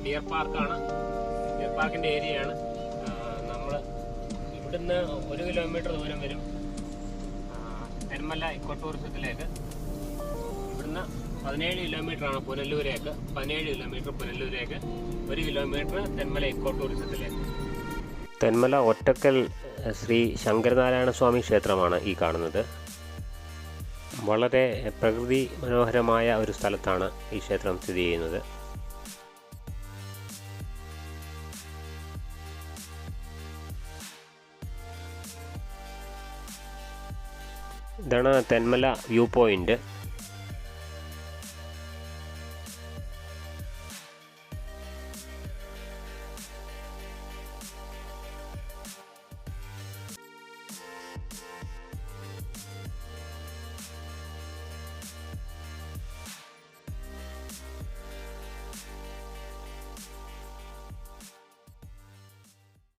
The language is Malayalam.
ഡിയർ പാർക്കാണ്. ഡിയർ പാർക്കിൻ്റെ ഏരിയയാണ്. നമ്മൾ ഇവിടുന്ന് 1 കിലോമീറ്റർ ദൂരം വരും തെന്മല ഇക്കോ ടൂറിസത്തിലേക്ക്. ഇവിടുന്ന് 17 കിലോമീറ്ററാണ് പുനലൂരേക്ക്. 17 കിലോമീറ്റർ പുനലൂരേക്ക്, 1 കിലോമീറ്റർ തെന്മല ഇക്കോ ടൂറിസത്തിലേക്ക്. തെന്മല ഒറ്റക്കൽ ശ്രീ ശങ്കരനാരായണ സ്വാമി ക്ഷേത്രമാണ് ഈ കാണുന്നത്. വളരെ പ്രകൃതി മനോഹരമായ ഒരു സ്ഥലത്താണ് ഈ ക്ഷേത്രം സ്ഥിതി ചെയ്യുന്നത്. ഇതാണ് തെന്മല വ്യൂ പോയിന്റ്.